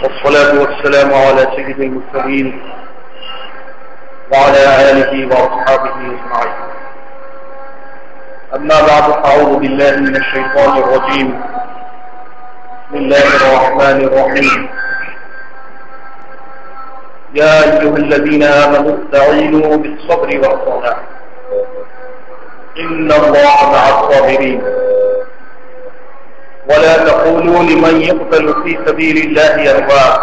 والصلاة والسلام على سيد المرسلين وعلى آله وأصحابه أجمعين. أما بعد فأعوذ بالله من الشيطان الرجيم. بسم الله الرحمن الرحيم. يا أيها الذين آمنوا استعينوا بالصبر والصلاة إن الله مع الصابرين ولا تقولوا لمن يقتل في سبيل الله أموات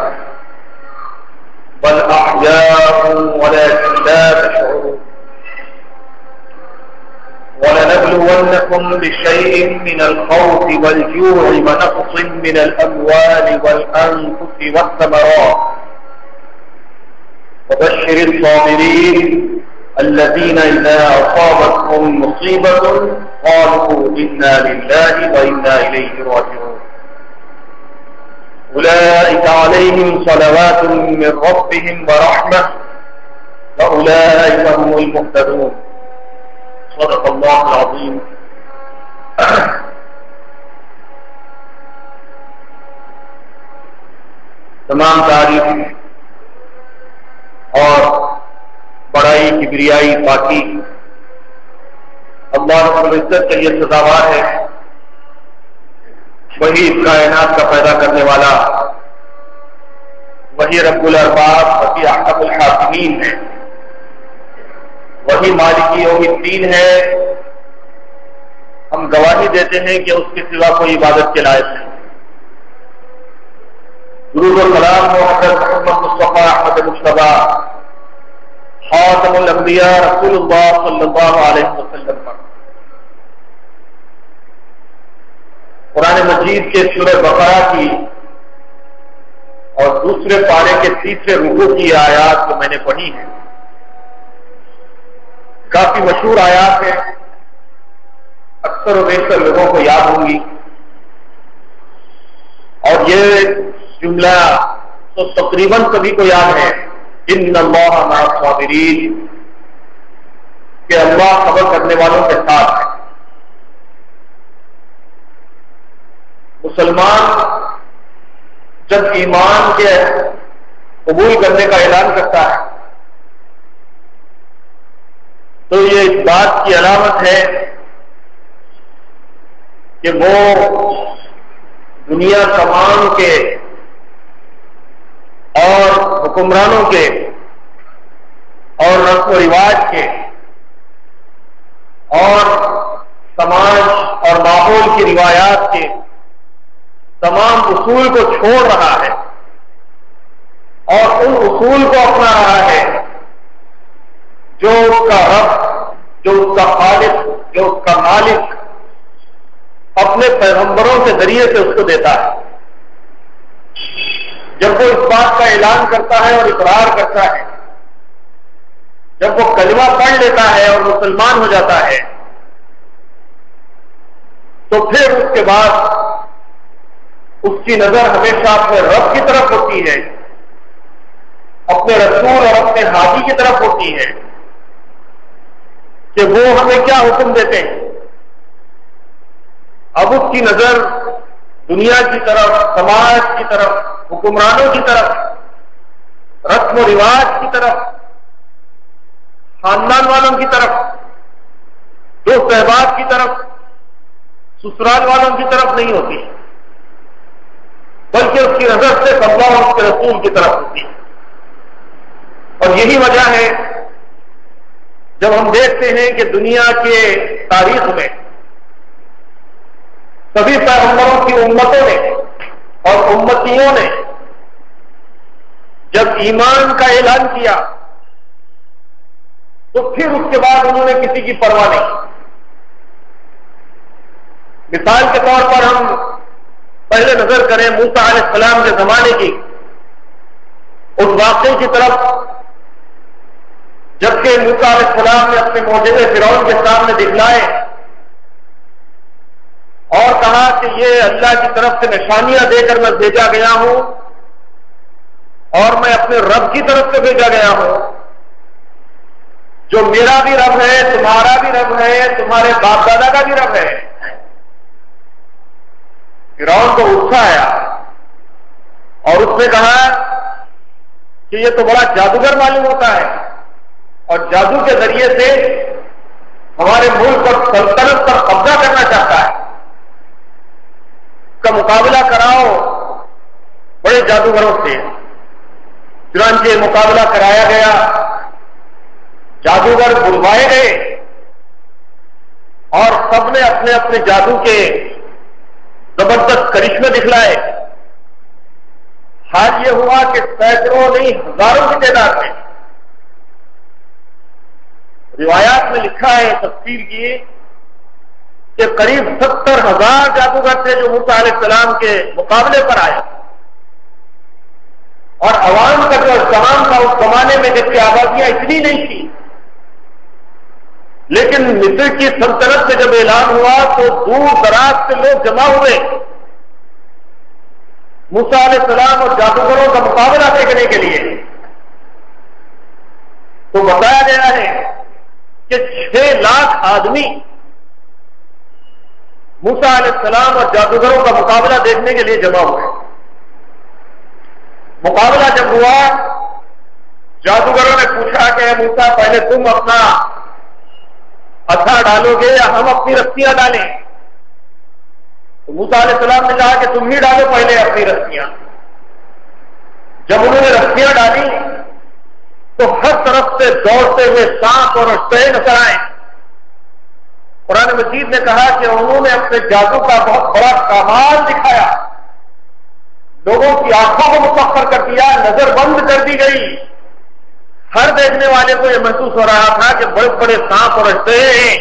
بل أحياء ولكن لا تشعرون. ولنبلونكم بشيء من الخوف والجوع ونقص من الأموال والأنفس والثمرات وبشر الصابرين الذين إذا أصابتهم مصيبة قالوا إنا لله وإنا إليه راجعون. أولئك عليهم صلوات من ربهم ورحمة وأولئك هم المهتدون. صدق الله العظيم. تمام تعریف اور بڑائی کبریائی پاکی اللہ رب العزت کے لیے سزاوار ہے. وہی اس کائنات کا پیدا کرنے والا، وہی رب الارباب، وہی احکم الحاکمین ہے، وہی مالک یوم الدین ہے. ہم گواہی دیتے ہیں کہ اس کے سوا کوئی عبادت کے لائق نہیں. درود و سلام و حضرت محمد مصطفیٰ احمد مصطفیٰ خاتم الانبیاء رسول اللہ صلی اللہ علیہ وسلم پر. قرآن مجید کے سورہ بقرہ کی اور دوسرے پارے کے تیسرے رکوع کی آیات جو میں نے پڑھی ہیں کافی مشہور آیات ہیں، اکثر و بیشتر لوگوں کو یاد ہوں گی. اور یہ جملہ تو تقریباً سبھی کو یاد ہے، ان اللہ مع الصابرین، کہ اللہ صبر کرنے والوں کے ساتھ ہے. مسلمان جب ایمان کے قبول کرنے کا اعلان کرتا ہے تو یہ اس بات کی علامت ہے کہ وہ دنیا تمام کے اور حکمرانوں کے اور رسم و رواج کے اور سماج اور ماحول کی روایات کے تمام اصول کو چھوڑ رہا ہے اور ان اصول کو اپنا رہا ہے جو اس کا رب، جو اس کا خالق، جو اس کا مالک اپنے پیغمبروں کے ذریعے سے اس کو دیتا ہے. جب وہ اس بات کا اعلان کرتا ہے اور اقرار کرتا ہے، جب وہ کلمہ پڑھ لیتا ہے اور مسلمان ہو جاتا ہے، تو پھر اس کے بعد اس کی نظر ہمیشہ اپنے رب کی طرف ہوتی ہے، اپنے رسول اور اپنے ہادی کی طرف ہوتی ہے کہ وہ ہمیں کیا حکم دیتے ہیں. اب اس کی نظر دنیا کی طرف، سماج کی طرف، حکمرانوں کی طرف، رسم و رواج کی طرف، خاندان والوں کی طرف، دوست احباب کی طرف، سسرال والوں کی طرف نہیں ہوتی، بلکہ اس کی نظر سے اللہ اور اس کے رسول کی طرف ہوتی ہے. اور یہی وجہ ہے جب ہم دیکھتے ہیں کہ دنیا کے تاریخ میں سبھی پیغمبروں کی امتوں نے اور امتیوں نے جب ایمان کا اعلان کیا تو پھر اس کے بعد انہوں نے کسی کی پرواہ نہیں. مثال کے طور پر ہم پہلے نظر کریں موسیٰ علیہ السلام کے زمانے کی اس واقعے کی طرف، جبکہ موسیٰ علیہ السلام نے اپنے معجزے فرعون کے سامنے دکھلائے اور کہا کہ یہ اللہ کی طرف سے نشانیاں دے کر میں بھیجا گیا ہوں اور میں اپنے رب کی طرف سے بھیجا گیا ہوں، جو میرا بھی رب ہے، تمہارا بھی رب ہے، تمہارے باپ دادا کا بھی رب ہے. فرعون کو غصہ آیا اور اس نے کہا کہ یہ تو بڑا جادوگر معلوم ہوتا ہے اور جادو کے ذریعے سے ہمارے ملک اور سلطنت پر قبضہ کرنا چاہتا ہے، کا مقابلہ کراؤ بڑے جادوگروں سے۔ چنانچہ مقابلہ کرایا گیا، جادوگر بلوائے گئے اور سب نے اپنے اپنے جادو کے زبردست کرشمے دکھلائے۔ حال یہ ہوا کہ سینکڑوں نہیں ہزاروں کی تعداد میں، روایات میں لکھا ہے، تفسیر کی کہ قریب 70,000 جادوگر تھے جو موسیٰ علیہ السلام کے مقابلے پر آئے، اور عوام کا جو اجتماع تھا اس زمانے میں جبکہ آبادیاں اتنی نہیں تھی، لیکن مصر کی سلطنت سے جب اعلان ہوا تو دور دراز سے لوگ جمع ہوئے موسیٰ علیہ السلام اور جادوگروں کا مقابلہ دیکھنے کے لیے۔ تو بتایا گیا ہے کہ 6 لاکھ آدمی موسیٰ علیہ السلام اور جادوگروں کا مقابلہ دیکھنے کے لیے جمع ہوئے۔ مقابلہ جب ہوا، جادوگروں نے پوچھا کہ اے موسیٰ پہلے تم اپنا ہتھا ڈالو گے یا ہم اپنی رسیاں ڈالیں؟ تو موسیٰ علیہ السلام نے کہا کہ تم ہی ڈالو پہلے اپنی رسیاں۔ جب انہوں نے رسیاں ڈالی تو ہر طرف سے دوڑتے ہوئے سانپ اور اژدہے نظر آئے۔ قرآن مجید نے کہا کہ انہوں نے اپنے جادو کا بہت بڑا کمال دکھایا، لوگوں کی آنکھوں کو مسخر کر دیا، نظر بند کر دی گئی۔ ہر دیکھنے والے کو یہ محسوس ہو رہا تھا کہ بڑے بڑے سانپ اور اژدہے ہیں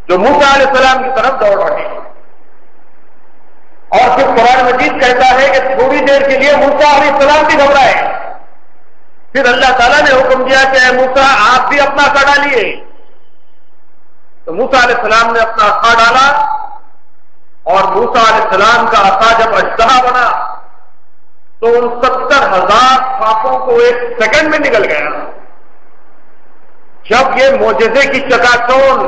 جو موسیٰ علیہ السلام کی طرف دوڑ رہے ہیں۔ اور پھر قرآن مجید کہتا ہے کہ تھوڑی دیر کے لیے موسیٰ علیہ السلام بھی گھبرائے، پھر اللہ تعالیٰ نے حکم دیا کہ اے موسیٰ آپ بھی اپنا عصا ڈالیے۔ تو موسیٰ علیہ السلام نے اپنا عصا ڈالا اور موسیٰ علیہ السلام کا عصا جب اژدہا بنا تو ان 70,000 سانپوں کو 1 سیکنڈ میں نگل گیا۔ جب یہ معجزے کی چکاچوند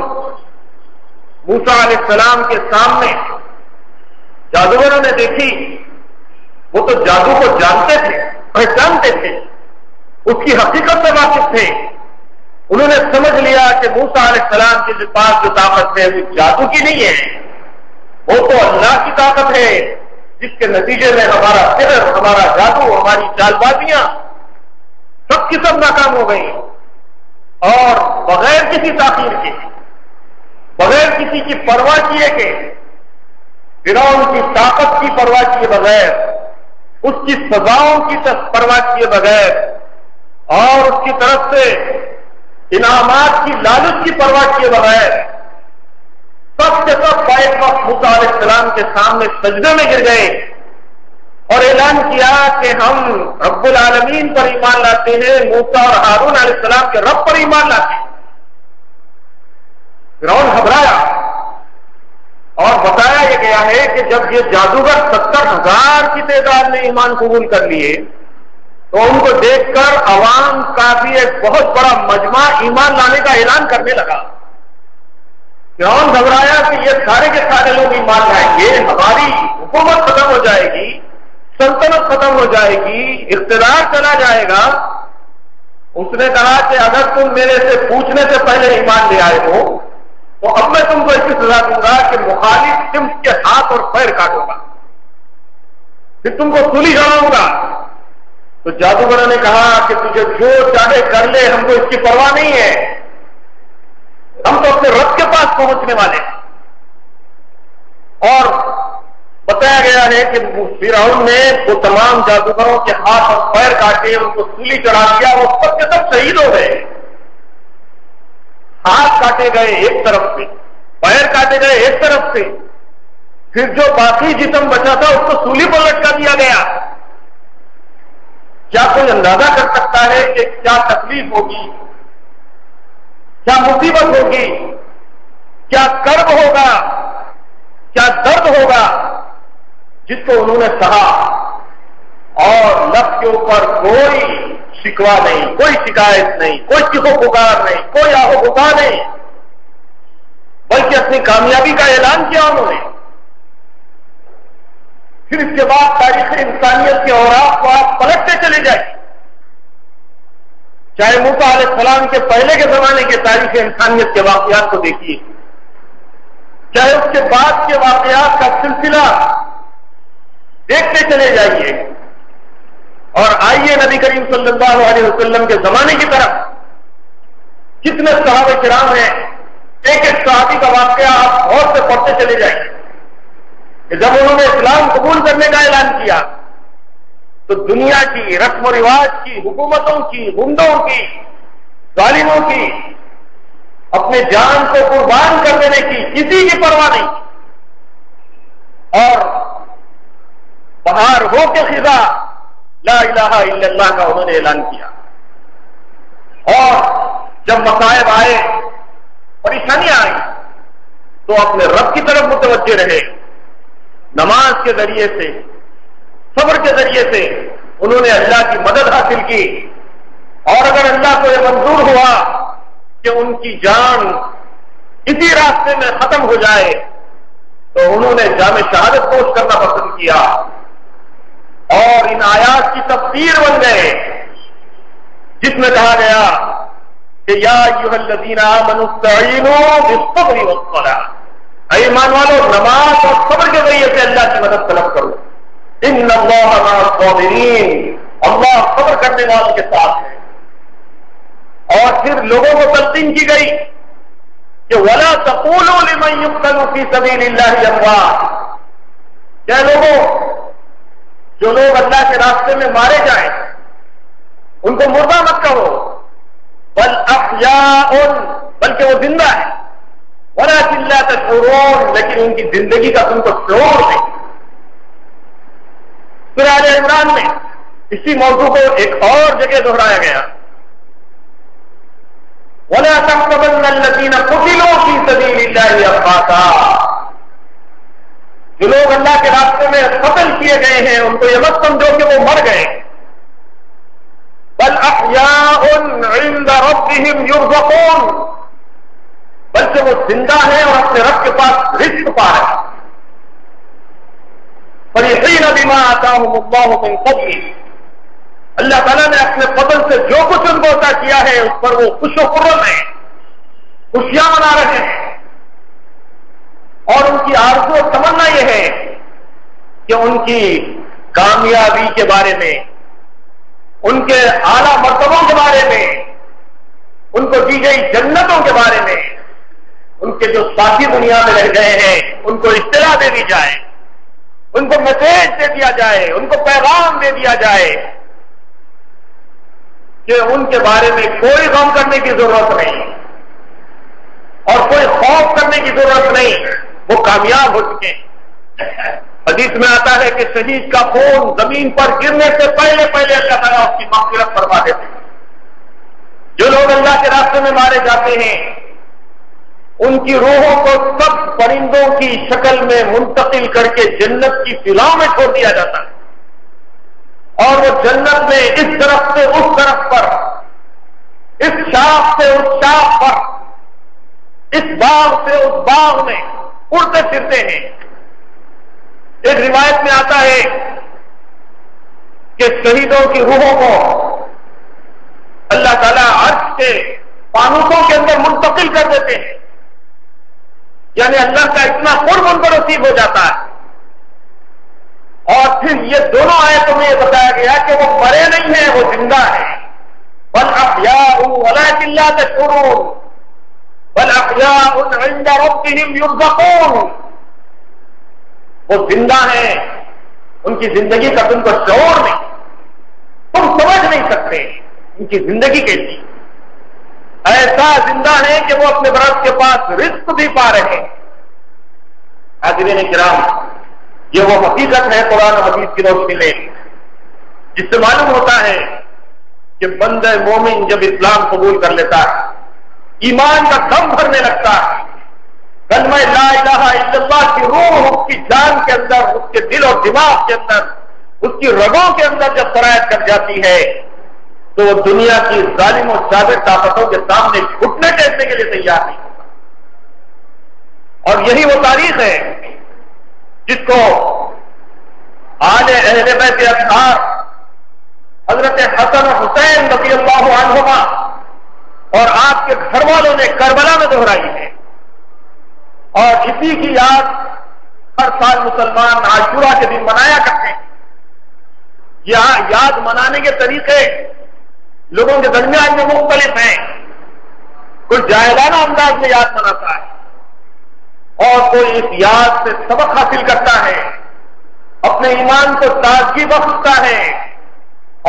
موسیٰ علیہ السلام کے سامنے جادوگروں نے دیکھی، وہ تو جادو کو جانتے تھے، پہچانتے تھے، اس کی حقیقت سے واقف تھے۔ انہوں نے سمجھ لیا کہ موسیٰ علیہ السلام کے پاس جو طاقت ہے وہ جادو کی نہیں ہے، وہ تو اللہ کی طاقت ہے، جس کے نتیجے میں ہمارا سحر، ہمارا جادو، ہماری چال بازیاں سب کی سب ناکام ہو گئی، اور بغیر کسی تاخیر کے، بغیر کسی کی پرواہ کیے کہ فرعون کی طاقت کی پرواہ کیے بغیر، اس کی سزاؤں کی پرواہ کیے بغیر، اور اس کی طرف سے انعامات کی لالچ کی پرواہ کیے بغیر، سب کے سب بیک وقت موسیٰ علیہ السلام کے سامنے سجدے میں گر گئے اور اعلان کیا کہ ہم رب العالمین پر ایمان لاتے ہیں، موسیٰ اور ہارون علیہ السلام کے رب پر ایمان لاتے ہیں۔ فرعون گھبرایا، اور بتایا یہ گیا ہے کہ جب یہ جادوگر 70,000 کی تعداد میں ایمان قبول کر لیے تو ان کو دیکھ کر عوام کا بھی ایک بہت بڑا مجمع ایمان لانے کا اعلان کرنے لگا۔ فرعون گھبرایا کہ یہ سارے کے سارے لوگ ایمان لائیں گے، ہماری حکومت ختم ہو جائے گی، سلطنت ختم ہو جائے گی، اقتدار چلا جائے گا۔ اس نے کہا کہ اگر تم میرے سے پوچھنے سے پہلے ایمان لے آئے ہو تو اب میں تم کو ایسی سزا دوں گا کہ مخالف سمت کے ہاتھ اور پیر کاٹوں گا، پھر تم کو سولی چڑھاؤں گا۔ تو جادوگروں نے کہا کہ تجھے جو چاہے کر لے، ہم کو اس کی پرواہ نہیں ہے، ہم تو اپنے رب کے پاس پہنچنے والے ہیں۔ اور بتایا گیا ہے کہ فرعون نے وہ تمام جادوگروں کے ہاتھ اور پیر کاٹے، ان کو سولی چڑھا دیا، وہ سب کے سب شہید ہو گئے۔ ہاتھ کاٹے گئے ایک طرف سے، پیر کاٹے گئے ایک طرف سے، پھر جو باقی جسم بچا تھا اس کو سولی پر لٹکا دیا گیا۔ کیا کوئی اندازہ کر سکتا ہے کہ کیا تکلیف ہوگی، کیا مصیبت ہوگی، کیا کرب ہوگا، کیا درد ہوگا جس کو انہوں نے سہا، اور لب کے اوپر کوئی شکوا نہیں، کوئی شکایت نہیں، کوئی چیخو پکار نہیں، کوئی آہو بکا نہیں، بلکہ اپنی کامیابی کا اعلان کیا انہوں نے۔ پھر اس کے بعد تاریخ انسانیت کے اوراق کو آپ پلٹتے چلے جائیں، چاہے موسیٰ علیہ السلام کے پہلے کے زمانے کے تاریخ انسانیت کے واقعات کو دیکھیے، چاہے اس کے بعد کے واقعات کا سلسلہ دیکھتے چلے جائیے، اور آئیے نبی کریم صلی اللہ علیہ وسلم کے زمانے کی طرف کتنے صحابہ کرام ہیں، ایک ایک صحابی کا واقعہ آپ غور سے پڑھتے چلے جائیں کہ جب انہوں نے اسلام قبول کرنے کا اعلان کیا تو دنیا کی رسم و رواج کی، حکومتوں کی، غنڈوں کی، ظالموں کی، اپنے جان کو قربان کر دینے کی کسی کی پرواہ نہیں، اور بہار ہو کے خزاں لا الہ الا اللہ کا انہوں نے اعلان کیا، اور جب مصائب آئے، پریشانیاں آئی، تو اپنے رب کی طرف متوجہ رہے، نماز کے ذریعے سے، صبر کے ذریعے سے انہوں نے اللہ کی مدد حاصل کی، اور اگر اللہ کو یہ منظور ہوا کہ ان کی جان اسی راستے میں ختم ہو جائے تو انہوں نے جام شہادت پوش کرنا پسند کیا، اور ان آیات کی تفسیر بن گئے جس میں کہا گیا کہ یا ایھا الذین آمنوا استعینوا بالصبر والصلاۃ، اے ایمان والو نماز اور صبر کے ذریعے سے اللہ کی مدد طلب کرو، ان اللہ مع الصابرین، اللہ صبر کرنے والوں کے ساتھ ہے۔ اور پھر لوگوں کو تلقین کی گئی کہ ولا تقولوا لمن يقتل في سبيل الله اموات، کیا لوگوں جو لوگ اللہ کے راستے میں مارے جائیں ان کو مردہ مت کہو، بل احیاء، بلکہ وہ زندہ ہے، ولکن لا تشعرون، لیکن ان کی زندگی کا تم کو شعور نہیں۔ سورہ آل عمران میں اسی موضوع کو ایک اور جگہ دہرایا گیا، وَلَا تَحْسَبَنَّ الَّذِينَ قُتِلُوا فِي سَبِيلِ اللَّهِ أَمْوَاتًا، جو لوگ اللہ کے راستے میں قتل کیے گئے ہیں ان کو یہ مت سمجھو کہ وہ مر گئے، بل احیاء عند ربهم يرزقون، بلکہ وہ زندہ ہیں اور اپنے رب کے پاس رزق پا رہے ہیں۔ فَرِحِينَ بِمَا آتَاهُمُ اللَّهُ مِنْ فَضْلِهِ، اللہ تعالیٰ نے اپنے فضل سے جو کچھ ان کو عطا کیا ہے اس پر وہ خوش و خرم ہیں، خوشیاں منا رہے ہیں، اور ان کی آرزو و تمنا یہ ہے کہ ان کی کامیابی کے بارے میں، ان کے اعلیٰ مرتبوں کے بارے میں، ان کو دی گئی جنتوں کے بارے میں، ان کے جو ساتھی دنیا میں رہ گئے ہیں ان کو اطلاع دے دی جائے، ان کو میسج دے دیا جائے، ان کو پیغام دے دیا جائے کہ ان کے بارے میں کوئی غم کرنے کی ضرورت نہیں اور کوئی خوف کرنے کی ضرورت نہیں، وہ کامیاب ہو چکے ہیں۔ حدیث میں آتا ہے کہ شہید کا خون زمین پر گرنے سے پہلے پہلے اللہ تعالیٰ اس کی مغفرت فرما دیتے ہیں۔ جو لوگ اللہ کے راستے میں مارے جاتے ہیں ان کی روحوں کو سب پرندوں کی شکل میں منتقل کر کے جنت کی فضاؤں میں چھوڑ دیا جاتا ہے، اور وہ جنت میں اس طرف سے اس طرف پر، اس شاخ سے اس شاخ پر، اس باغ سے اس باغ میں اڑتے پھرتے ہیں۔ ایک روایت میں آتا ہے کہ شہیدوں کی روحوں کو اللہ تعالیٰ عرش کے فانوسوں کے اندر منتقل کر دیتے ہیں، یعنی اللہ کا اتنا قرب ان کو نصیب ہو جاتا ہے۔ اور پھر یہ دونوں آیتوں میں یہ بتایا گیا کہ وہ مرے نہیں ہیں، وہ زندہ ہیں، بل احیاء ولکن لا تشعرون، بل احیاء عند ربهم يرزقون، وہ زندہ ہیں، ان کی زندگی کا تم کو شعور نہیں، تم سمجھ نہیں سکتے ان کی زندگی کیسی، ایسا زندہ ہے کہ وہ اپنے رب کے پاس رزق بھی پا رہے ہیں۔ حاضرین کرام، یہ وہ حقیقت ہے قرآن و حدیث کی روشنی میں جس سے معلوم ہوتا ہے کہ بندہ مومن جب اسلام قبول کر لیتا ہے، ایمان کا دم بھرنے لگتا ہے، کلمہ لا الہ الا اللہ کی روح اس کی جان کے اندر، اس کے دل اور دماغ کے اندر، اس کی رگوں کے اندر جب سرایت کر جاتی ہے تو وہ دنیا کی ظالم و جابر طاقتوں کے سامنے گھٹنے ٹیکنے کے لیے تیار نہیں ہوتا۔ اور یہی وہ تاریخ ہے جس کو آل اہل بیت اطہار حضرت حسن و حسین رضی اللہ عنہما اور آپ کے گھر والوں نے کربلا میں دہرائی ہے، اور اسی کی یاد ہر سال مسلمان عاشورہ کے دن منایا کرتے ہیں۔ یہاں یاد منانے کے طریقے لوگوں کے درمیان میں مختلف ہیں، کوئی جاہلانہ انداز میں یاد مناتا ہے اور کوئی اس یاد سے سبق حاصل کرتا ہے، اپنے ایمان کو تازگی بخشتا ہے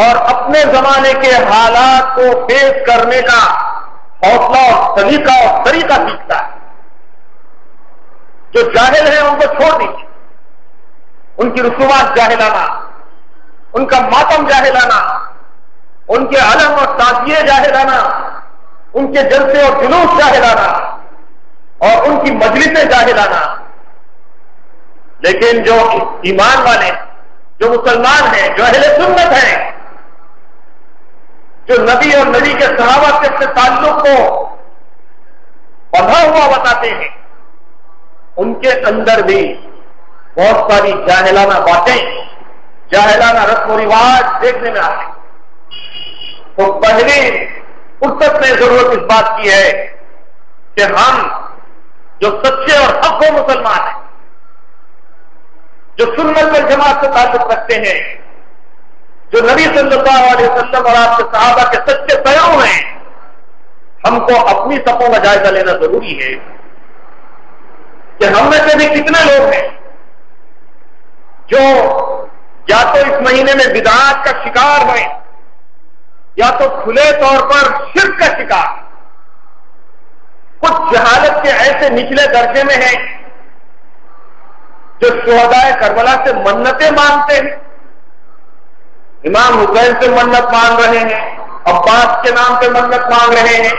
اور اپنے زمانے کے حالات کو پیش کرنے کا حوصلہ اور طریقہ سیکھتا ہے۔ جو جاہل ہیں ان کو چھوڑ دیجیے، ان کی رسومات جاہلانہ، ان کا ماتم جاہلانہ، ان کے علم اور تعزیے جاہلانہ، ان کے جلسے اور جلوس جاہلانہ اور ان کی مجلسیں جاہلانہ۔ لیکن جو ایمان والے، جو مسلمان ہیں، جو اہل سنت ہیں، جو نبی اور نبی کے صحابہ کے اپنے تعلق کو بڑھا ہوا بتاتے ہیں، ان کے اندر بھی بہت ساری جاہلانہ باتیں، جاہلانہ رسم و رواج دیکھنے میں آتے ہیں۔ تو پہلی فرصت میں ضرورت اس بات کی ہے کہ ہم جو سچے اور حق و مسلمان ہیں، جو سنت والجماعت سے تعلق رکھتے ہیں، جو نبی صلی اللہ علیہ وسلم اور آپ کے صحابہ کے سچے پیرو ہیں، ہم کو اپنی صفوں کا جائزہ لینا ضروری ہے کہ ہم میں سے بھی کتنے لوگ ہیں جو یا تو اس مہینے میں بدعات کا شکار ہوئے یا تو کھلے طور پر شرک کا شکار، کچھ جہالت کے ایسے نچلے درجے میں ہیں جو شہدائے کربلا سے منتیں مانگتے ہیں، امام حسین سے منت مانگ رہے ہیں، عباس کے نام پہ منت مانگ رہے ہیں،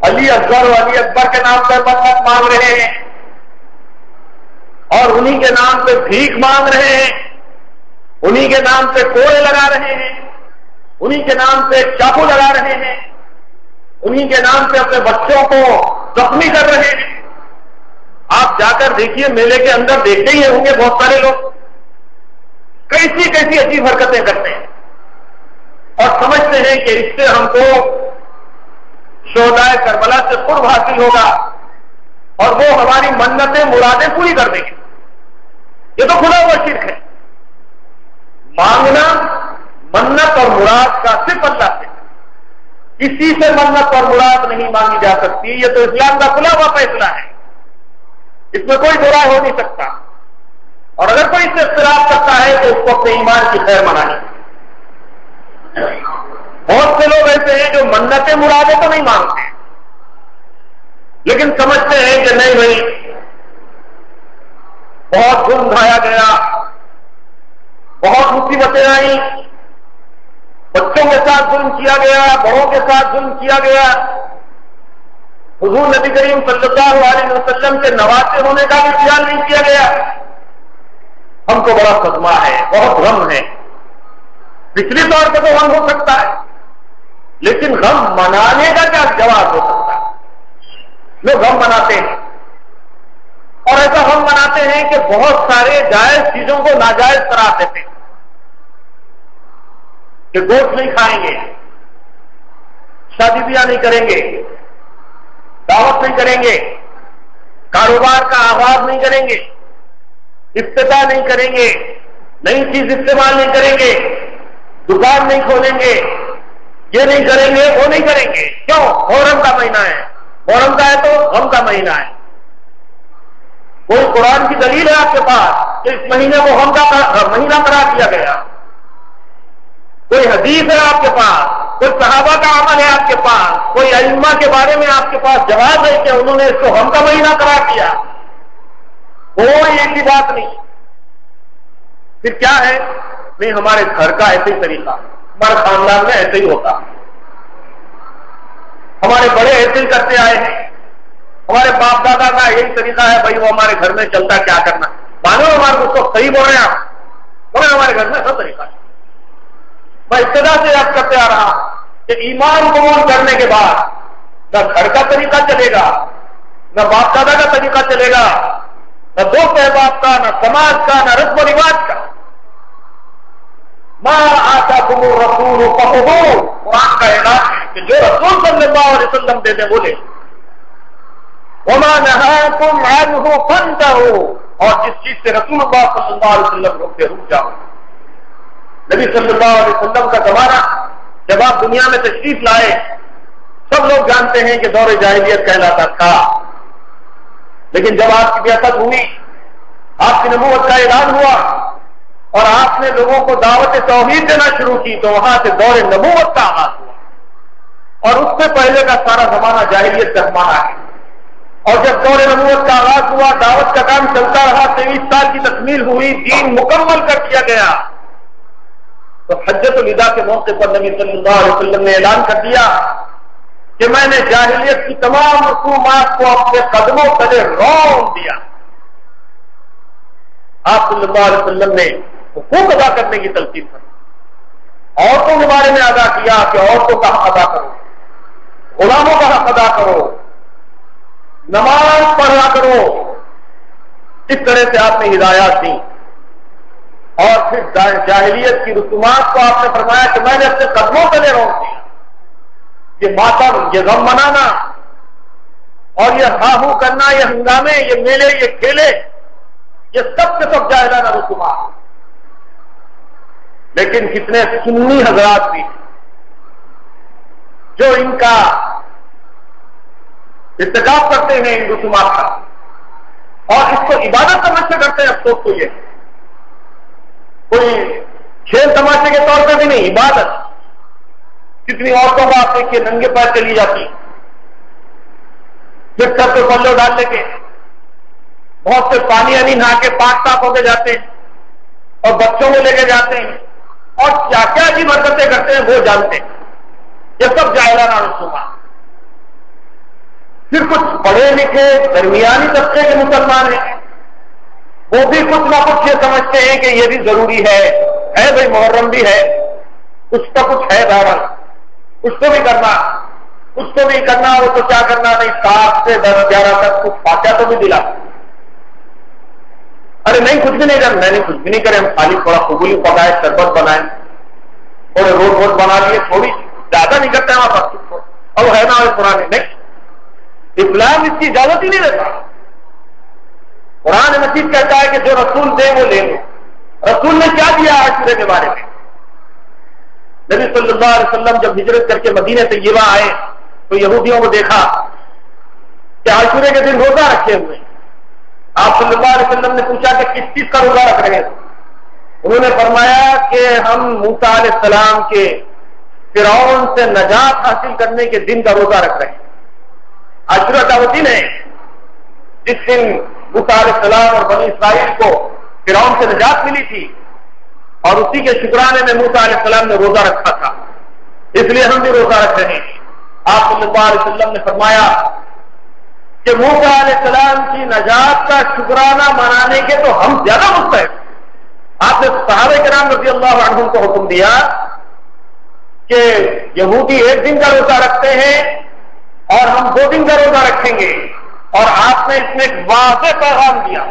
علی اصغر و علی اکبر کے نام پہ منت مانگ رہے ہیں اور انہی کے نام پہ بھیک مانگ رہے ہیں، انہی کے نام پہ کوڑے لگا رہے ہیں، انہی کے نام پہ چاقو لگا رہے ہیں، انہی کے نام پہ اپنے بچوں کو زخمی کر رہے ہیں۔ آپ جا کر دیکھیے، میلے کے اندر دیکھتے ہی ہوں گے بہت سارے لوگ کیسی کیسی عجیب حرکتیں کرتے ہیں اور سمجھتے ہیں کہ اس سے ہم کو شہدائے کربلا سے قرب حاصل ہوگا اور وہ ہماری منتیں مرادیں پوری کر دیں گے۔ یہ تو کھلا ہوا شرک ہے۔ مانگنا منت اور مراد کا صرف اللہ سے، کسی سے منت اور مراد نہیں مانگی جا سکتی۔ یہ تو اسلام کا کھلا ہوا فیصلہ ہے، اس میں کوئی دو رائے ہو نہیں سکتا، اور اگر کوئی اس سے اختلاف کرتا ہے تو اس کو اپنے ایمان کی خیر منانی۔ بہت سے لوگ ایسے ہیں جو منتیں مرادیں تو نہیں مانگتے لیکن سمجھتے ہیں کہ نہیں بھائی بہت ظلم ڈھایا گیا، بہت مصیبتیں آئیں، بچوں کے ساتھ ظلم کیا گیا، بڑوں کے ساتھ ظلم کیا گیا، حضور نبی کریم صلی اللہ علیہ وسلم کے نواسے ہونے کا بھی خیال نہیں کیا گیا۔ ہم کو بڑا صدمہ ہے، بہت غم ہے۔ فکری طور پہ تو غم ہو سکتا ہے لیکن غم منانے کا کیا جواب ہو سکتا ہے؟ لوگ غم مناتے ہیں اور ایسا غم مناتے ہیں کہ بہت سارے جائز چیزوں کو ناجائز قرار دیتے ہیں کہ گوشت نہیں کھائیں گے، شادی بیاہ نہیں کریں گے، دعوت نہیں کریں گے، کاروبار کا آغاز نہیں کریں گے، افتتاح نہیں کریں گے، نئی چیز استعمال نہیں کریں گے، دکان نہیں کھولیں گے، یہ نہیں کریں گے، وہ نہیں کریں گے۔ کیوں؟ محرم کا مہینہ ہے، محرم کا ہے تو غم کا مہینہ ہے۔ کوئی قرآن کی دلیل ہے آپ کے پاس کہ اس مہینے کو غم کا مہینہ قرار دیا گیا؟ کوئی حدیث ہے آپ کے پاس؟ کوئی صحابہ کا عمل ہے آپ کے پاس؟ کوئی ائمہ کے بارے میں آپ کے پاس جواب ہے کہ انہوں نے اس کو غم کا مہینہ قرار دیا؟ کوئی ایسی بات نہیں۔ پھر کیا ہے؟ نہیں، ہمارے گھر کا ایسے ہی طریقہ، ہمارے خاندان میں ایسے ہی ہوتا، ہمارے بڑے ایسے ہی کرتے آئے ہیں، ہمارے باپ دادا کا یہی طریقہ ہے، بھائی وہ ہمارے گھر میں چلتا، کیا کرنا؟ مانو ہمارے کو صحیح بول رہے ہیں آپ، بولے ہمارے گھر میں سب طریقہ ہے۔ میں ابتدا سے یاد کرتے آ رہا کہ ایمان قبول کرنے کے بعد نہ گھر کا طریقہ چلے گا، نہ باپ دادا کا طریقہ چلے گا، نہ دوست احباب کا، نہ سماج کا، نہ رسم و رواج کا۔ ما آتاکم الرسول فخذوہ، قرآن کا اعلان ہے کہ جو رسول صلی اللہ علیہ وسلم دے دیں بولے، وما نہاکم عنہ فانتہوا، اور جس چیز سے رسول اللہ صلی اللہ علیہ وسلم روکتے رک جاؤ۔ نبی صلی اللہ علیہ وسلم کا زمانہ جب آپ دنیا میں تشریف لائے، سب لوگ جانتے ہیں کہ دور جاہلیت کہلاتا تھا، لیکن جب آپ کی بعثت ہوئی، آپ کی نبوت کا اعلان ہوا اور آپ نے لوگوں کو دعوت توحید دینا شروع کی، تو وہاں سے دور نبوت کا آغاز ہوا، اور اس سے پہلے کا سارا زمانہ جاہلیت کا زمانہ ہے۔ اور جب دور نبوت کا آغاز ہوا، دعوت کا کام چلتا رہا، 23 سال کی تکمیل ہوئی، دین مکمل کر دیا گیا، تو حجۃ الوداع کے موقع پر نبی صلی اللہ علیہ وسلم نے اعلان کر دیا کہ میں نے جاہلیت کی تمام رسومات کو اپنے قدموں تلے رون دیا۔ آپ صلی اللہ علیہ وسلم نے حقوق ادا کرنے کی تلقین کری، عورتوں کے بارے میں ادا کیا کہ عورتوں کا حق ادا کرو، غلاموں کا حق ادا کرو، نماز پڑھا کرو۔ اس طرح سے آپ نے ہدایات دی، اور پھر جاہلیت کی رسومات کو آپ نے فرمایا کہ میں نے اپنے قدموں تلے رون دیا۔ یہ ماتم، یہ غم منانا اور یہ ہاہو کرنا، یہ ہنگامے، یہ میلے، یہ کھیلے، یہ سب کے سب جاہلانہ رسومات، لیکن کتنے سنی حضرات بھی جو ان کا ارتکاب کرتے ہیں ان رسومات کا، اور اس کو عبادت سمجھ سے کرتے ہیں۔ افسوس تو یہ کوئی کھیل تماشے کے طور پہ بھی نہیں، عبادت۔ کتنی عورتوں کو آپ دیکھیے ننگے پیر چلی جاتی، پھر سر پہ پلو ڈال لے کے، بہت سے پانی نہا کے پاک صاف ہو کے جاتے ہیں، اور بچوں کو لے کے جاتے ہیں، اور کیا کیا عجیب حرکتیں کرتے ہیں وہ جانتے ہیں۔ یہ سب جاہلانہ رسومات۔ پھر کچھ پڑھے لکھے درمیانی طبقے کے مسلمان ہیں، وہ بھی کچھ نہ کچھ یہ سمجھتے ہیں کہ یہ بھی ضروری ہے بھائی، محرم بھی ہے، کچھ تو کچھ ہے بہرحال، کچھ تو بھی کرنا، کچھ تو بھی کرنا، وہ تو کیا کرنا نہیں، 7 سے 10 11 تک کچھ فاتحہ تو بھی دلا۔ ارے نہیں، کچھ بھی نہیں کرنا، نہیں کچھ بھی نہیں کریں، ہم خالی تھوڑا قبولی پکائے، شربت بنائیں، تھوڑے روٹ بنا لیے، تھوڑی زیادہ نہیں کرتے ہیں وہاں پر، اب ہے نا پرانے نہیں۔ اسلام اس کی اجازت ہی نہیں دیتا۔ قرآن مجید کہتا ہے کہ جو رسول دے وہ لے لو۔ رسول نے کیا دیا عاشورے کے بارے میں؟ نبی صلی اللہ علیہ وسلم جب ہجرت کر کے مدینہ طیبہ آئے تو یہودیوں کو دیکھا کہ عاشورے کے دن روزہ رکھے ہوئے۔ آپ صلی اللہ علیہ وسلم نے پوچھا کہ کس چیز کا روزہ رکھ رہے ہیں؟ انہوں نے فرمایا کہ ہم موسیٰ علیہ السلام کے فرعون سے نجات حاصل کرنے کے دن کا روزہ رکھ رہے ہیں۔ عاشورہ کا وہ دن ہے جس دن موسیٰ علیہ السلام اور بنی اسرائیل کو فرعون سے نجات ملی تھی، اور اسی کے شکرانے میں موسیٰ علیہ السلام نے روزہ رکھا تھا، اس لیے ہم بھی روزہ رکھ رہے ہیں۔ آپ صلی اللہ علیہ وسلم نے فرمایا کہ موسیٰ علیہ السلام کی نجات کا شکرانہ منانے کے تو ہم زیادہ مستحق۔ آپ نے صحابہ کرام رضی اللہ عنہم کو حکم دیا کہ یہودی 1 دن کا روزہ رکھتے ہیں اور ہم 2 دن کا روزہ رکھیں گے، اور آپ نے اس میں ایک واضح پیغام دیا،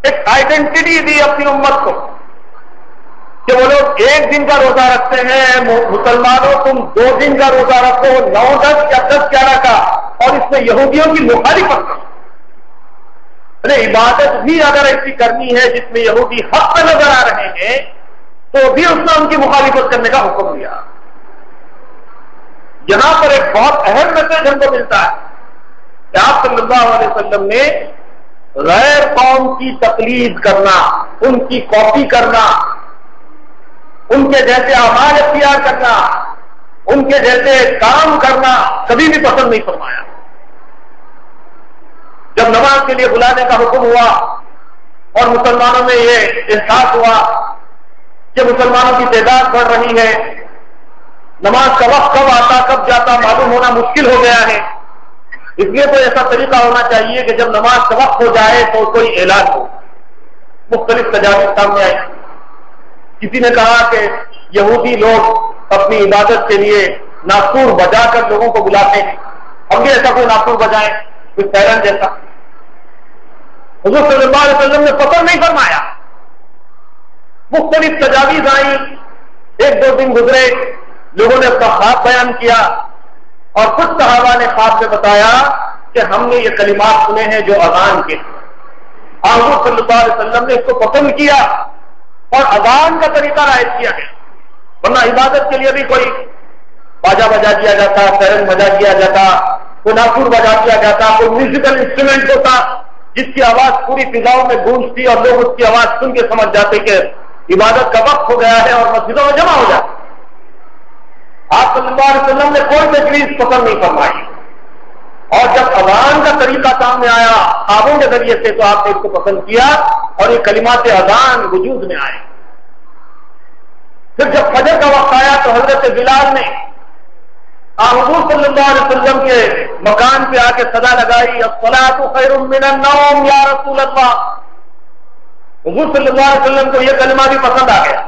ایک آئیڈینٹی دی اپنی امت کو کہ وہ لوگ 1 دن کا روزہ رکھتے ہیں، مسلمانوں تم 2 دن کا روزہ رکھو، 9 10 یا 10 11 کا، اور اس میں یہودیوں کی مخالفت کرو۔ عبادت بھی اگر ایسی کرنی ہے جس میں یہودی حق پہ نظر آ رہے ہیں تو بھی اس نے ان کی مخالفت کرنے کا حکم دیا۔ یہاں پر ایک بہت اہم میسج ہم کو ملتا ہے کہ آپ صلی اللہ علیہ وسلم نے غیر قوم کی تقلید کرنا، ان کی کاپی کرنا، ان کے جیسے اعمال اختیار کرنا، ان کے جیسے کام کرنا کبھی بھی پسند نہیں فرمایا۔ جب نماز کے لیے بلانے کا حکم ہوا اور مسلمانوں میں یہ احساس ہوا کہ مسلمانوں کی تعداد بڑھ رہی ہے، نماز کا وقت کب آتا کب جاتا معلوم ہونا مشکل ہو گیا ہے، اس لیے تو ایسا طریقہ ہونا چاہیے کہ جب نماز کا وقت ہو جائے تو کوئی اعلان ہو۔ مختلف تجاویز سامنے آئی۔ کسی نے کہا کہ یہودی لوگ اپنی عبادت کے لیے ناقور بجا کر لوگوں کو بلاتے ہیں، ہم بھی ایسا کوئی ناقور بجائیں، کوئی سیرن جیسا۔ حضور صلی اللہ علیہ وسلم نے پسند نہیں فرمایا، مختلف تجاویز آئیں، ایک دو دن گزرے، لوگوں نے اپنا خواب بیان کیا اور کچھ صحابہ نے خواب میں بتایا کہ ہم نے یہ کلمات سنے ہیں جو اذان کے، حضور صلی اللہ علیہ وسلم نے اس کو پسند کیا اور اذان کا طریقہ رائج کیا ہے، ورنہ عبادت کے لیے بھی کوئی باجا بجا دیا جاتا، سیرن بجا دیا جاتا، کوئی ناصور بجا دیا جاتا، کوئی میوزیکل انسٹرومنٹ ہوتا جس کی آواز پوری فضاؤں میں گونجتی اور لوگ اس کی آواز سن کے سمجھ جاتے کہ عبادت کا وقت ہو گیا ہے اور مسجدوں میں جمع ہو جاتے۔ آپ صلی اللہ علیہ وسلم نے کوئی تجویز پسند نہیں فرمائی، اور جب اذان کا طریقہ سامنے آیا خوابوں کے ذریعے سے تو آپ نے اس کو پسند کیا اور یہ کلمات اذان وجود میں آئے۔ پھر جب فجر کا وقت آیا تو حضرت بلال نے حضور صلی اللہ علیہ وسلم کے مکان پہ آ کے صدا لگائی، الصلاۃ خیر من النوم یا رسول اللہ۔ حضور صلی اللہ علیہ وسلم کو یہ کلمہ بھی پسند آ گیا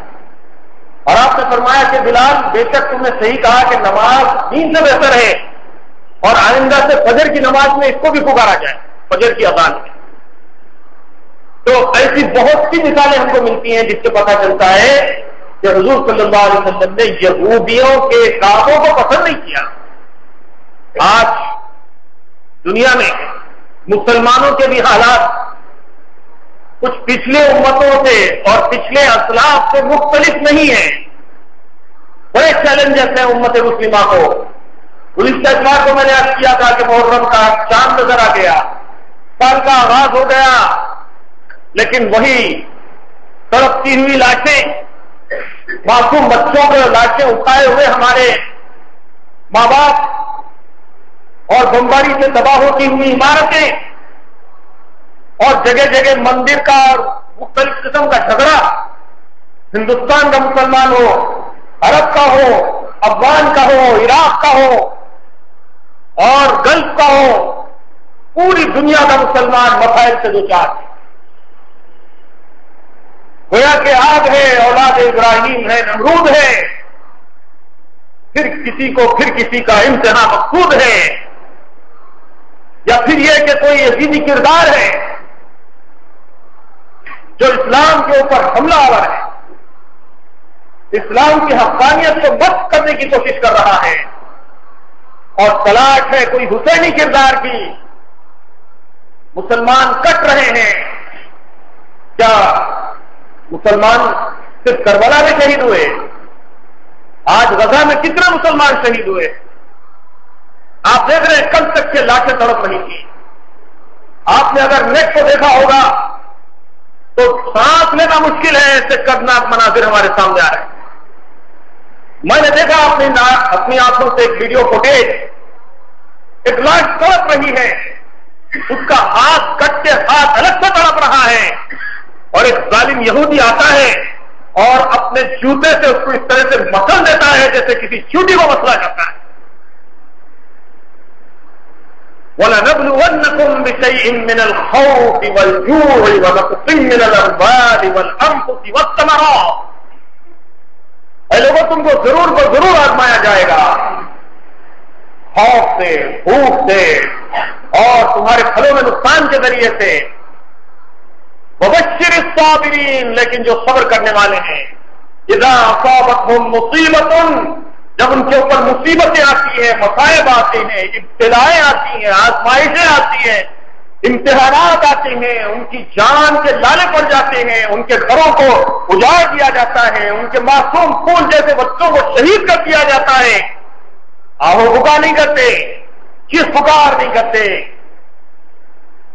اور آپ نے فرمایا کہ بلال بے شک تم نے صحیح کہا کہ نماز دین سے بہتر ہے، اور آئندہ سے فجر کی نماز میں اس کو بھی پکارا جائے، فجر کی اذان میں۔ تو ایسی بہت سی مثالیں ہم کو ملتی ہیں جس سے پتہ چلتا ہے کہ حضور صلی اللہ علیہ وسلم نے یہودیوں کے کاموں کو پسند نہیں کیا۔ آج دنیا میں مسلمانوں کے بھی حالات کچھ پچھلے امتوں سے اور پچھلے اسلاف سے مختلف نہیں ہیں، بڑے چیلنجز ہیں امت مسلمہ کو۔ پولیس اتوار کو میں نے عرض کیا تھا کہ محرم کا چاند نظر آ گیا، سال کا آغاز ہو گیا، لیکن وہی تڑپتی ہوئی لاشیں، معصوم بچوں کو لاشیں اٹھائے ہوئے ہمارے ماں باپ، اور بمباری سے تباہ ہوتی ہوئی عمارتیں، اور جگہ جگہ مندر کا اور مختلف قسم کا جھگڑا، ہندوستان کا مسلمان ہو، عرب کا ہو، افغان کا ہو، عراق کا ہو اور گلف کا ہو، پوری دنیا کا مسلمان مسائل سے دوچار ہے۔ گویا کہ آگ ہے، اولاد ابراہیم ہے، نمرود ہے، پھر کسی کا امتحان مقصود ہے، یا پھر یہ کہ کوئی یزیدی کردار ہے جو اسلام کے اوپر حملہ آور ہے، اسلام کی حقانیت کو مست کرنے کی کوشش کر رہا ہے، اور تلاش ہے کوئی حسینی کردار کی، مسلمان کٹ رہے ہیں۔ کیا مسلمان صرف کربلا میں شہید ہوئے؟ آج غزہ میں کتنے مسلمان شہید ہوئے؟ آپ دیکھ رہے ہیں کل تک کے لاشیں تڑپ رہی تھی۔ آپ نے اگر نیٹ کو دیکھا ہوگا تو سانس لینا مشکل ہے، ایسے دردناک مناظر ہمارے سامنے آ رہے ہیں۔ میں نے دیکھا اپنی آنکھوں سے ایک ویڈیو فوٹیج، ایک لاش تڑپ رہی ہے، اس کا ہاتھ کٹ کے ہاتھ الگ سے تڑپ رہا ہے، اور ایک ظالم یہودی آتا ہے اور اپنے جوتے سے اس کو اس طرح سے مسل دیتا ہے جیسے کسی چیونٹی کو مسلا جاتا ہے۔ وَلَنَبْلُوَنَّكُمْ بِشَيْءٍ مِّنَ الْخَوْفِ وَالْجُوعِ وَنَقْصٍ مِّنَ الْأَمْوَالِ وَالْأَنفُسِ وَالثَّمَرَاتِ۔ اے لوگوں، تم کو ضرور آزمایا جائے گا، خوف سے، بھوک سے، اور تمہارے پھلوں میں نقصان کے ذریعے سے۔ وَبَشِّرِ الصَّابِرِينَ، لیکن جو صبر کرنے والے ہیں، اذا اصابتهم مصیبۃ، جب ان کے اوپر مصیبتیں آتی ہیں، مصائب آتے ہیں، ابتلائیں آتی ہیں، آزمائشیں آتی ہیں، امتحانات آتے ہیں، ان کی جان کے لالے پڑ جاتے ہیں، ان کے گھروں کو اجاڑ دیا جاتا ہے، ان کے معصوم پھول جیسے بچوں کو شہید کر دیا جاتا ہے، آہو بکا نہیں کرتے، چیخ پکار نہیں کرتے۔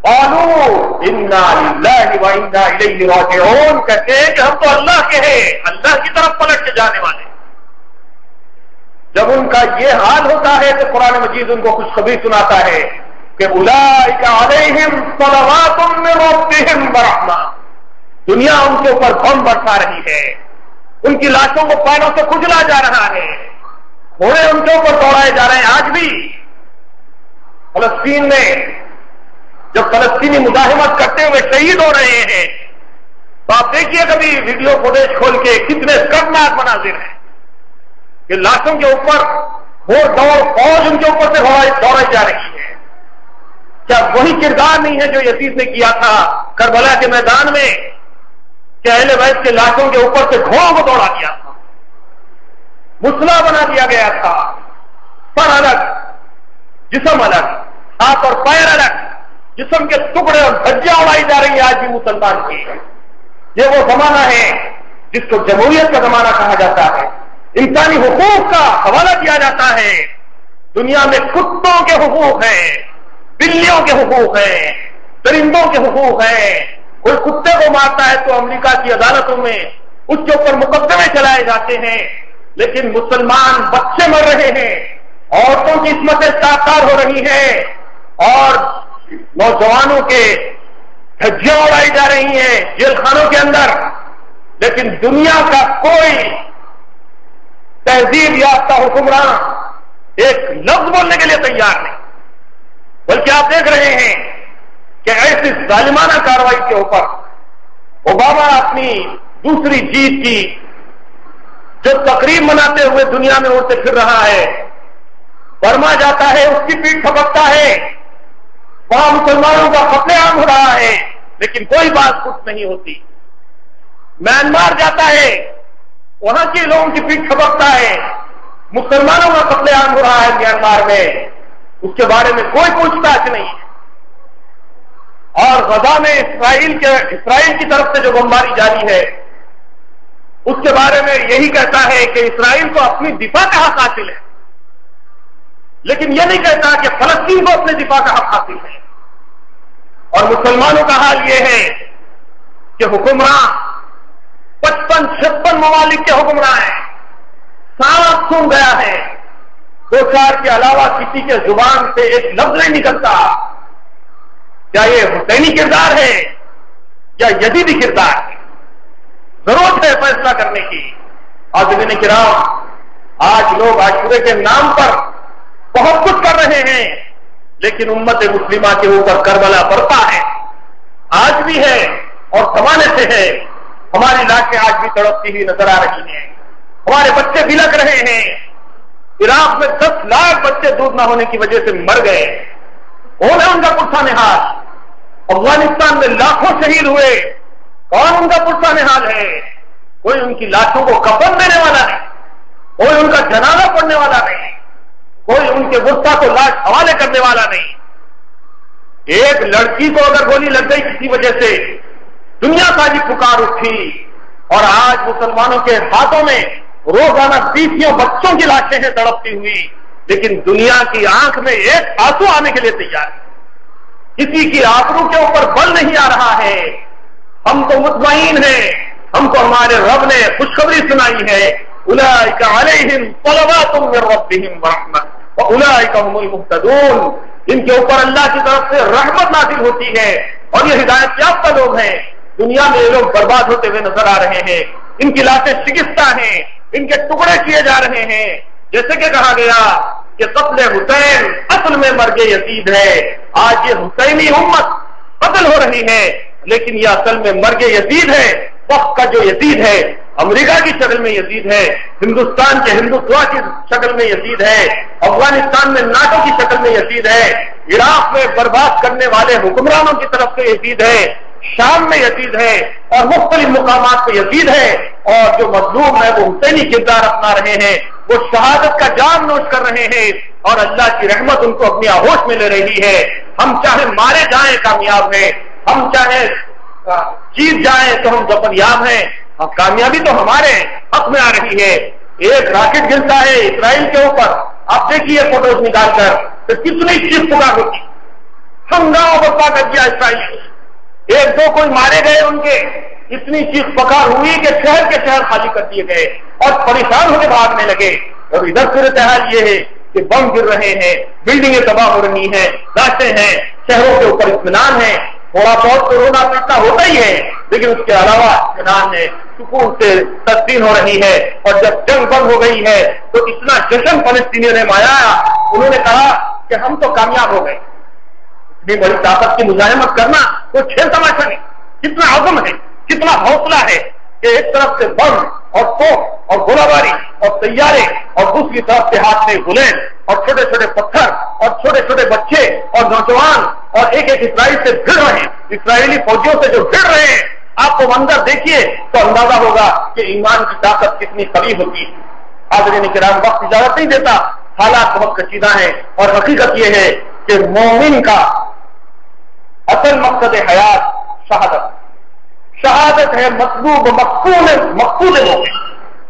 قالوا انا للہ وانا الیہ راجعون، کہتے ہیں کہ ہم تو اللہ کے ہیں، اللہ کی طرف پلٹ کے جانے والے۔ جب ان کا یہ حال ہوتا ہے تو قرآن مجید ان کو خوشخبری سناتا ہے کہ اولئک علیہم صلوات من ربہم ورحمہ، دنیا ان کے اوپر بم برسا رہی ہے، ان کی لاشوں کو پانوں سے کچلا جا رہا ہے، گھوڑے ان کے اوپر دوڑائے جا رہے ہیں۔ آج بھی فلسطین میں جب فلسطینی مزاحمت کرتے ہوئے شہید ہو رہے ہیں تو آپ دیکھیے کبھی ویڈیو فوٹیج کھول کے کتنے دردناک مناظر ہیں کہ لاشوں کے اوپر فوج ان کے اوپر سے دوڑائی جا رہی ہے۔ کیا وہی کردار نہیں ہے جو یزید نے کیا تھا کربلا کے میدان میں؟ کہ اہل بیت کے لاشوں کے اوپر سے گھوڑوں کو دوڑا دیا تھا، مسلح بنا دیا گیا تھا، سر الگ جسم الگ، ہاتھ اور پیر الگ، جسم کے ٹکڑے اور دھجیاں اڑائی جا رہی ہیں آج بھی مسلمان کی۔ یہ وہ زمانہ ہے جس کو جمہوریت کا زمانہ کہا جاتا ہے، انسانی حقوق کا حوالہ کیا جاتا ہے۔ دنیا میں کتوں کے حقوق ہیں، بلیوں کے حقوق ہیں، درندوں کے حقوق ہیں۔ کوئی کتے کو مارتا ہے تو امریکہ کی عدالتوں میں اس کے اوپر مقدمے چلائے جاتے ہیں، لیکن مسلمان بچے مر رہے ہیں، عورتوں کی عصمتیں تاثار ہو رہی ہیں، اور نوجوانوں کے دھجیاں اڑائی جا رہی ہیں جیل خانوں کے اندر، لیکن دنیا کا کوئی تہذیب یافتہ حکمراں ایک لفظ بولنے کے لیے تیار نہیں، بلکہ آپ دیکھ رہے ہیں کہ ایسی ظالمانہ کارروائی کے اوپر اوباما اپنی دوسری جیت کی جو تقریب مناتے ہوئے دنیا میں اڑتے پھر رہا ہے، برما جاتا ہے، اس کی پیٹھ تھپکتا ہے، وہاں مسلمانوں کا قتل عام ہو رہا ہے، لیکن کوئی بات کچھ نہیں ہوتی۔ میانمار جاتا ہے، وہاں کے لوگوں کی پیٹھ تھپکتا ہے، مسلمانوں کا قتل عام ہو رہا ہے میانمار میں، اس کے بارے میں کوئی پوچھ تاچھ نہیں ہے۔ اور غزہ میں اسرائیل کی طرف سے جو بمباری جاری ہے، اس کے بارے میں یہی کہتا ہے کہ اسرائیل کو اپنی دفاع کا حق حاصل ہے، لیکن یہ نہیں کہتا کہ فلسطین کو اپنے دفاع کا حق حاصل ہے۔ اور مسلمانوں کا حال یہ ہے کہ حکمراں 55-56 ممالک کے حکمراں ہیں، سانپ سن گیا ہے، 2-4 کے علاوہ کسی کے زبان سے ایک لفظ نہیں نکلتا۔ کیا یہ حسینی کردار ہے یا یزیدی کردار ہے؟ ضرورت ہے فیصلہ کرنے کی۔ عازمین کرام، آج لوگ عاشورے کے نام پر بہت کچھ کر رہے ہیں، لیکن امت مسلمہ کے اوپر کربلا برپا ہے، آج بھی ہے اور زمانے سے ہے۔ ہماری لاشیں آج بھی تڑپتی ہوئی نظر آ رہی ہیں، ہمارے بچے بلک رہے ہیں۔ عراق میں 10 لاکھ بچے دودھ نہ ہونے کی وجہ سے مر گئے، کون ہے ان کا پرسا نحال؟ افغانستان میں لاکھوں شہید ہوئے، کون ان کا پرسا نحال ہے؟ کوئی ان کی لاشوں کو کفن دینے والا نہیں، کوئی ان کا جنازہ پڑھنے والا نہیں، کوئی ان کے غصہ کو لاش حوالے کرنے والا نہیں۔ ایک لڑکی کو اگر گولی لگ گئی کسی وجہ سے، دنیا ساری پکار اٹھی، اور آج مسلمانوں کے ہاتھوں میں روزانہ 20 بچوں کی لاشیں ہیں تڑپتی ہوئی، لیکن دنیا کی آنکھ میں ایک آنسو آنے کے لیے تیار ہے، کسی کی آبرو کے اوپر بل نہیں آ رہا ہے۔ ہم تو مطمئن ہیں، ہم کو ہمارے رب نے خوشخبری سنائی ہے، اولئک علیہم صلوات من ربہم ورحمہ واولئک هم المہتدون، ان کے اوپر اللہ کی طرف سے رحمت نازل ہوتی ہے، اور یہ ہدایت یافتہ لوگ ہیں۔ دنیا میں یہ لوگ برباد ہوتے ہوئے نظر آ رہے ہیں، ان کی لاشیں شکستہ ہیں، ان کے ٹکڑے کیے جا رہے ہیں، جیسے کہ کہا گیا کہ قتل حسین اصل میں مرگ یزید ہے۔ آج یہ حسینی امت قتل ہو رہی ہے، لیکن یہ اصل میں مرگ یزید ہے۔ وقت کا جو یزید ہے امریکہ کی شکل میں یزید ہے، ہندوستان کے ہندوتوا کی شکل میں یزید ہے، افغانستان میں ناٹو کی شکل میں یزید ہے، عراق میں برباد کرنے والے حکمرانوں کی طرف سے یزید ہے، شام میں یزید ہے، اور مختلف مقامات پہ یزید ہے، اور جو مظلوم ہے وہ حسینی کردار اپنا رہے ہیں، وہ شہادت کا جام نوش کر رہے ہیں، اور اللہ کی رحمت ان کو اپنی آغوش میں لے رہی ہے۔ ہم چاہے مارے جائیں کامیاب ہیں، ہم چاہے جیت جائیں تو ہم ظفریاب ہیں، کامیابی تو ہمارے حق میں آ رہی ہے۔ ایک راکٹ گرتا ہے اسرائیل کے اوپر، آپ دیکھیے فوٹوز نکال کر تو کتنی چیخ پکار ہوتی، ہنگامہ برپا کر دیا اسرائیل، 1-2 کوئی مارے گئے ان کے، اتنی چیخ پکار ہوئی کہ شہر کے شہر خالی کر دیے گئے اور پریشان ہو کے بھاگنے لگے۔ اور ادھر صورتحال یہ ہے کہ بم گر رہے ہیں، بلڈنگیں تباہ ہو رہی ہیں، لاشیں ہیں، شہروں کے اوپر اطمینان ہے، تھوڑا بہت کورونا پیٹنا ہوتا ہی ہے، لیکن اس کے علاوہ اطمینان ہے، سکون سے تسکین ہو رہی ہے۔ اور جب جنگ بند ہو گئی ہے تو اتنا جشن فلسطینیوں نے منایا، انہوں نے کہا کہ ہم تو کامیاب ہو گئے۔ اتنی بڑی طاقت کی مزاحمت کرنا کوئی کھیل تماشا نہیں، کتنا عزم ہے، کتنا حوصلہ ہے کہ ایک طرف سے بم اور توپ اور گولہ باری اور طیارے، اور دوسری طرف سے ہاتھ میں گلین اور چھوٹے چھوٹے پتھر اور چھوٹے چھوٹے بچے اور نوجوان، اور ایک اسرائیل سے بھڑ رہے ہیں، اسرائیلی فوجیوں سے جو بھڑ رہے ہیں، آپ وہ منظر دیکھیے تو اندازہ ہوگا کہ ایمان کی طاقت کتنی قوی ہوتی ہے۔ حاضرین کرام، وقت اجازت نہیں دیتا، حالات بہت کشیدہ ہیں، اور حقیقت یہ ہے کہ مومن کا اصل مقصد حیات شہادت ہے، مطلوب مقصود مومن،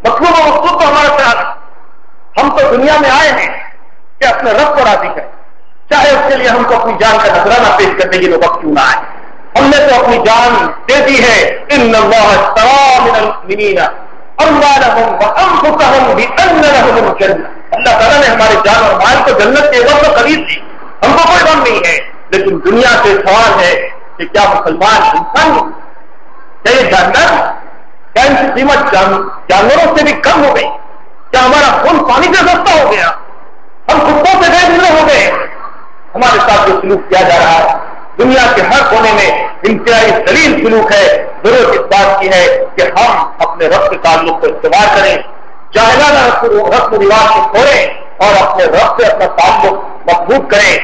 مطلوب و مقصود تو ہمارا شہادت۔ ہم تو دنیا میں آئے ہیں کہ اپنے رب کو راضی کریں، چاہے اس کے لیے ہم کو اپنی جان کا نذرانہ پیش کرنے کی نوبت کیوں نہ آئے۔ ہم نے تو اپنی جان دے دی ہے، ان اللہ اشتری من المؤمنین اموالهم وانفسهم بان لهم الجنہ۔ اللہ تعالیٰ نے ہمارے جان اور مال کو جنت کے عوض میں خرید دی، ہم کو کوئی غم نہیں ہے۔ لیکن دنیا سے سوال ہے کہ کیا مسلمان انسان، کیا یہ جانور، کیا ان کی قیمت جانوروں سے بھی کم ہو گئی؟ کیا ہمارا خون پانی سے سستا ہو گیا؟ ہم کتوں سے بے گزرے ہو گئے؟ ہمارے ساتھ جو سلوک کیا جا رہا ہے دنیا کے ہر کونے میں انتہائی ذلیل سلوک ہے۔ ضرورت اس بات کی ہے کہ ہم اپنے رب کے تعلق کو استوار کریں، جاہلانہ رسم و رواج کو چھوڑیں اور اپنے رب سے اپنا تعلق مضبوط کریں۔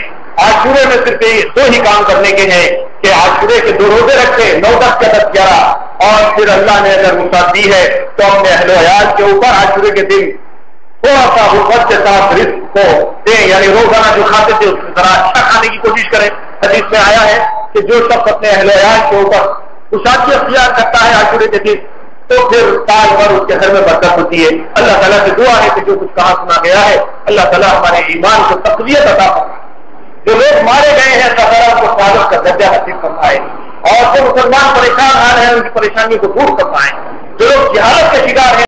عاشورے میں صرف دو ہی کام کرنے کے ہیں کہ عاشورے کے 2 روزے رکھے، 9، 10 کا 10، 11، اور پھر اللہ نے اگر وسعت دی ہے تو اپنے اہل و عیال کے اوپر عاشورے کے دن تھوڑا سا وقت کے ساتھ رزق کو دیں، یعنی روزانہ جو کھاتے تھے اس کی طرح اچھا کھانے کی کوشش کریں۔ حدیث میں آیا ہے کہ جو شخص اپنے اہل و عیال کے اوپر کشادگی اختیار کرتا ہے عاشورے کے دن تو پھر سال بھر اس کے گھر میں برکت ہوتی ہے۔ اللہ تعالیٰ سے دعا ہے کہ جو کچھ کہا سنا گیا ہے اللہ تعالیٰ ہمارے ایمان کو تقویت عطا فرمائے، جو لوگ مارے گئے ہیں اللہ تعالیٰ کو شہادت کا درجہ نصیب فرمائے، اور جو مسلمان پریشان آ رہے ہیں ان کی پریشانی کو دور فرمائے، جو لوگ جہالت کے شکار ہیں